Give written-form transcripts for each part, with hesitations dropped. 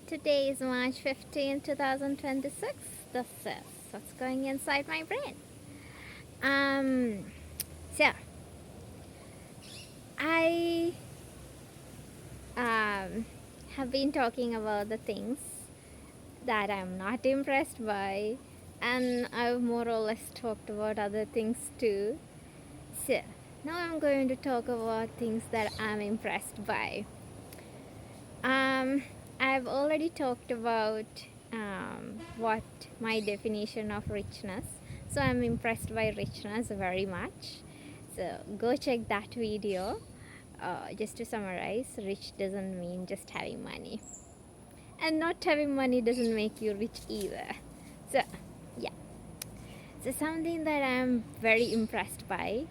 Today is March 15, 2026. This is what's going inside my brain. Um, so I have been talking about the things that I'm not impressed by, and I've more or less talked about other things too. So now I'm going to talk about things that I'm impressed by. Um, I've already talked about what my definition of richness. So I'm impressed by richness very much. So go check that video. Just to summarize, rich doesn't mean just having money, and not having money doesn't make you rich either. So yeah, so something that I'm very impressed by,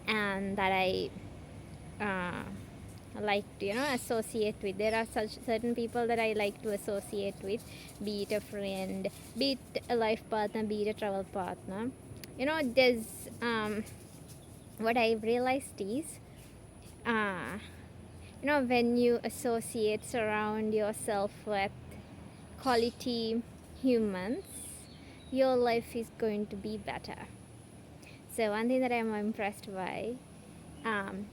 and that I uh, like to associate with. There are such certain people that I like to associate with, be it a friend, be it a life partner, be it a travel partner. There's what I've realized is uh, when you associate, surround yourself with quality humans, your life is going to be better. So one thing that I'm impressed by um,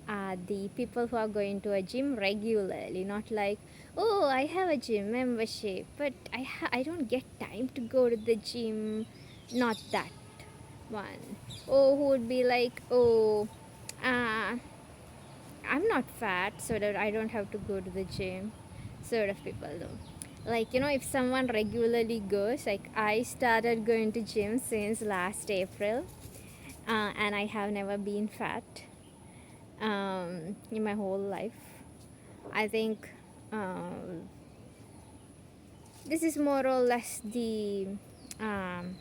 are the people who are going to a gym regularly. Not like, oh, I have a gym membership, but I don't get time to go to the gym. Not that one. Oh, who would be like, oh, uh, I'm not fat, so that I don't have to go to the gym. Sort of people though. Like, if someone regularly goes, like I started going to gym since last April, and I have never been fat in my whole life. I think this is more or less the um,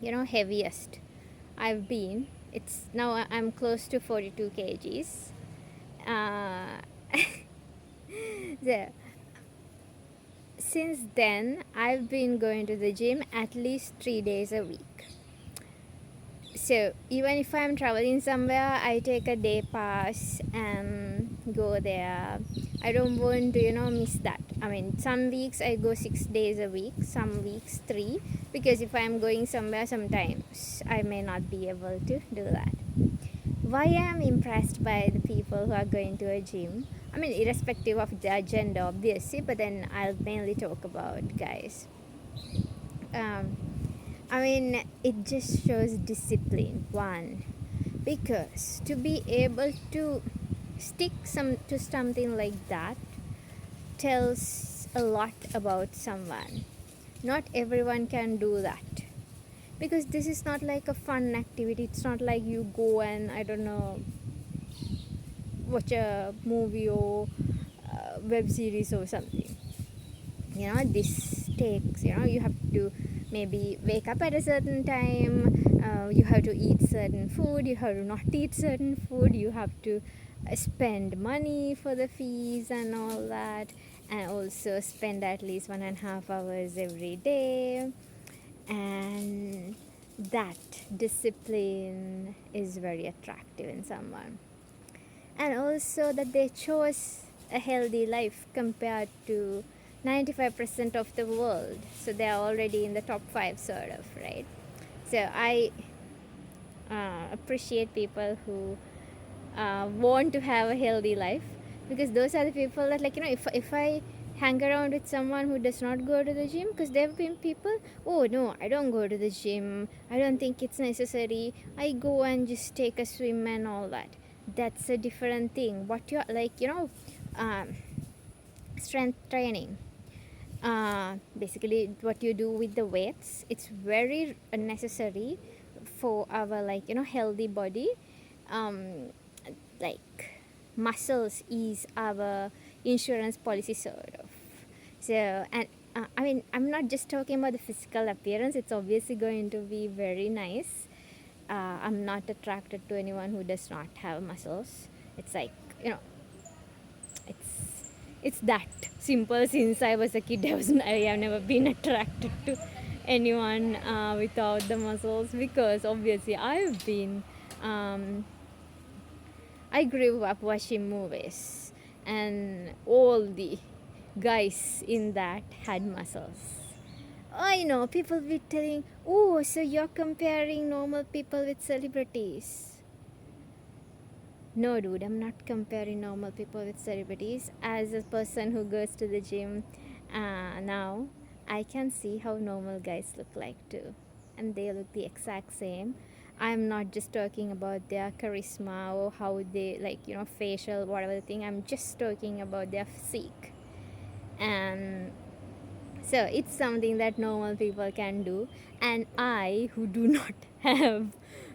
heaviest I've been. It's now I'm close to 42 kgs. Uh, so, since then, I've been going to the gym at least 3 days a week. So even if I'm traveling somewhere, I take a day pass and go there. I don't want to miss that. I mean, some weeks I go 6 days a week, some weeks 3, because if I'm going somewhere, sometimes I may not be able to do that. Why I'm impressed by the people who are going to a gym, I mean, irrespective of their gender obviously, but then I'll mainly talk about guys. I mean, it just shows discipline. One, because to be able to stick to something like that tells a lot about someone. Not everyone can do that, because this is not like a fun activity. It's not like you go and I don't know, watch a movie or web series or something. This takes, you have to maybe wake up at a certain time, you have to eat certain food, you have to not eat certain food, you have to spend money for the fees and all that, and also spend at least 1.5 hours every day. And that discipline is very attractive in someone, and also that they chose a healthy life compared to 95% of the world, so they are already in the top 5 sort of, right? So I appreciate people who want to have a healthy life, because those are the people that, like, if I hang around with someone who does not go to the gym, because there have been people, oh no, I don't go to the gym, I don't think it's necessary, I go and just take a swim and all that. That's a different thing. What you're like, um, strength training, basically what you do with the weights, it's very necessary for our, like, healthy body. um, like, muscles is our insurance policy sort of. So, and I mean, I'm not just talking about the physical appearance, it's obviously going to be very nice. I'm not attracted to anyone who does not have muscles. It's like, it's it's that simple. Since I was a kid, I have never been attracted to anyone without the muscles, because obviously I grew up watching movies, and all the guys in that had muscles. I know people be telling, oh, so you're comparing normal people with celebrities. No, dude, I'm not comparing normal people with celebrities. As a person who goes to the gym now, I can see how normal guys look like too. And they look the exact same. I'm not just talking about their charisma or how they, like, facial, whatever the thing. I'm just talking about their physique. And so it's something that normal people can do, and I, who do not have,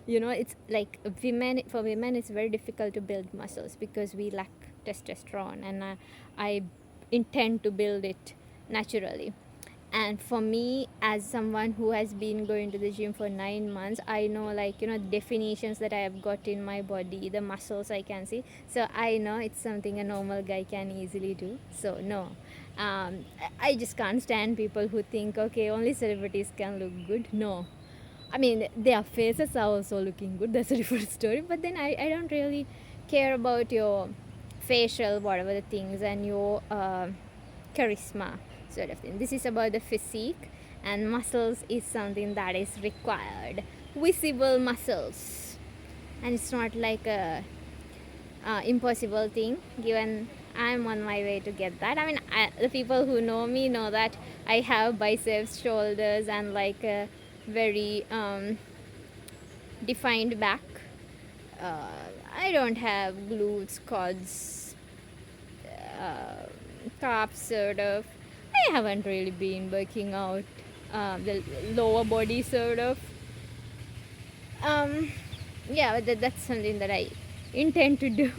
it's like women. For women, it's very difficult to build muscles because we lack testosterone, and I intend to build it naturally. And for me, as someone who has been going to the gym for 9 months, I know, like, definitions that I have got in my body, the muscles I can see. So I know it's something a normal guy can easily do. So no, I just can't stand people who think, okay, only celebrities can look good. No, I mean, their faces are also looking good. That's a different story. But then I don't really care about your facial, whatever the things, and your charisma sort of thing. This is about the physique, and muscles is something that is required. Visible muscles, and it's not like a impossible thing. Given I'm on my way to get that. I mean, the people who know me know that I have biceps, shoulders, and like a very defined back. Uh, I don't have glutes, quads, uh, calves, sort of. I haven't really been working out the lower body, sort of. Um, yeah, but that's something that I intend to do.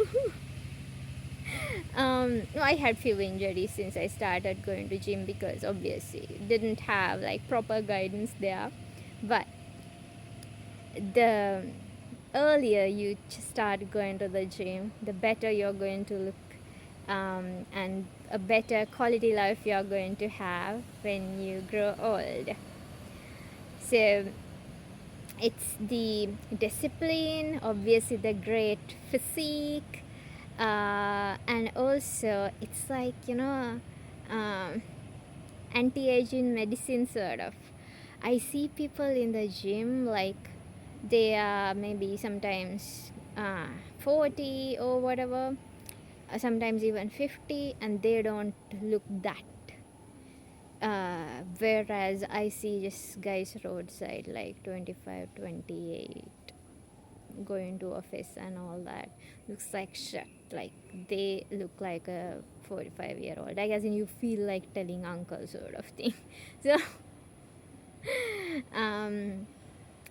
No, I had few injuries since I started going to gym because obviously didn't have like proper guidance there. But the earlier you start going to the gym, the better you're going to look, and a better quality life you're going to have when you grow old. So it's the discipline, obviously the great physique, and also it's like, anti-aging medicine, sort of. I see people in the gym, like they are maybe sometimes 40 or whatever, sometimes even 50, and they don't look that. Whereas I see just guys roadside like 25, 28, going to office and all that, looks like shit. Like they look like a 45-year-old. I guess, and you feel like telling uncle, sort of thing. So um,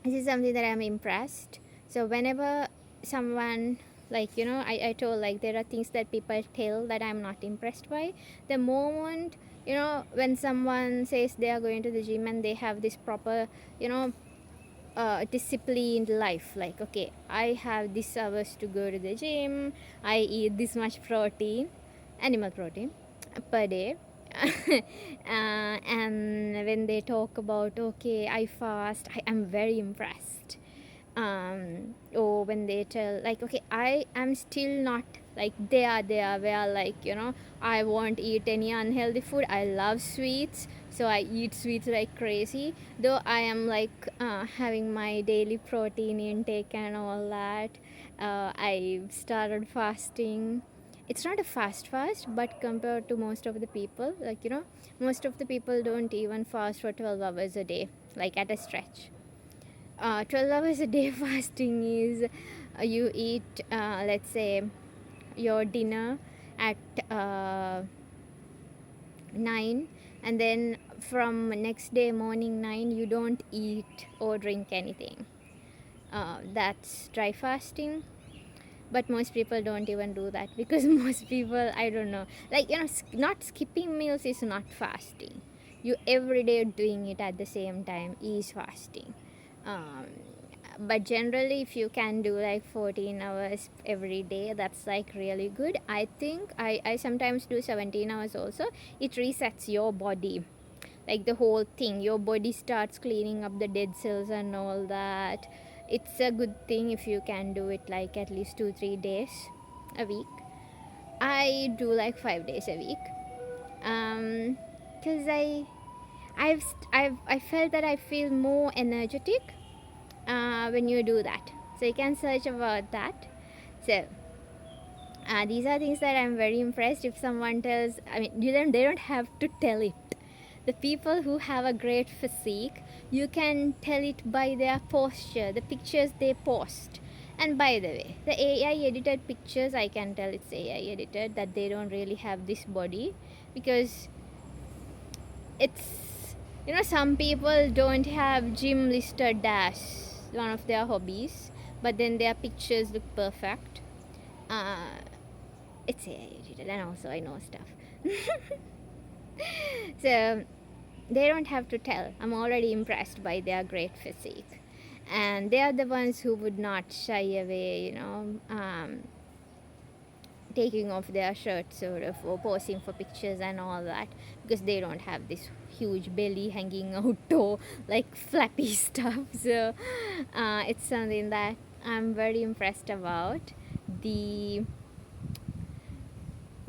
this is something that I'm impressed. So whenever someone, like, I told, like, there are things that people tell that I'm not impressed by. The moment, when someone says they are going to the gym and they have this proper, disciplined life, like, okay, I have this hours to go to the gym, I eat this much protein, animal protein, per day. And when they talk about, okay, I fast, I am very impressed. Or when they tell, like, okay, I am still not like they are where, like, I won't eat any unhealthy food. I love sweets, so I eat sweets like crazy, though I am like having my daily protein intake and all that. I started fasting. It's not a fast, but compared to most of the people, like, most of the people don't even fast for 12 hours a day, like at a stretch. 12 hours a day fasting is, you eat, let's say, your dinner at 9, and then from next day morning 9 you don't eat or drink anything. That's dry fasting. But most people don't even do that because most people, I don't know, like, not skipping meals is not fasting. You every day doing it at the same time is fasting. um, but generally, if you can do like 14 hours every day, that's like really good. I think I sometimes do 17 hours also. It resets your body, like the whole thing. Your body starts cleaning up the dead cells and all that. It's a good thing if you can do it like at least 2-3 days a week. I do like 5 days a week. Because I felt that I feel more energetic when you do that. So you can search about that. So these are things that I'm very impressed. If someone tells, I mean, they don't have to tell it. The people who have a great physique, you can tell it by their posture, the pictures they post. And by the way, the AI edited pictures, I can tell it's AI edited, that they don't really have this body, because it's, some people don't have gym listed as one of their hobbies, but then their pictures look perfect. uh, it's AI edited, and also I know stuff. So they don't have to tell. I'm already impressed by their great physique, and they are the ones who would not shy away, taking off their shirt sort of, or posing for pictures and all that, because they don't have this huge belly hanging out or like flappy stuff. So it's something that I'm very impressed about. The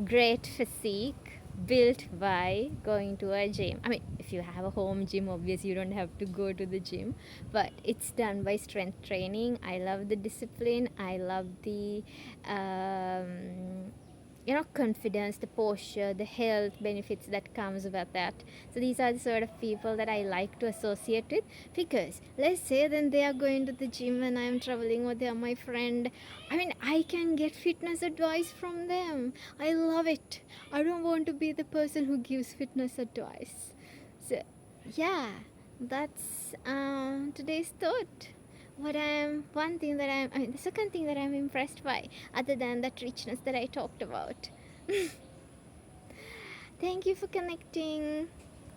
great physique built by going to a gym. I mean, if you have a home gym, obviously you don't have to go to the gym, but it's done by strength training. I love the discipline. I love the confidence, the posture, the health benefits that comes with that. So these are the sort of people that I like to associate with, because let's say then they are going to the gym and I'm traveling, or they are my friend. I mean, I can get fitness advice from them. I love it. I don't want to be the person who gives fitness advice. So yeah, that's today's thought. The second thing that I'm impressed by, other than that richness that I talked about. Thank you for connecting.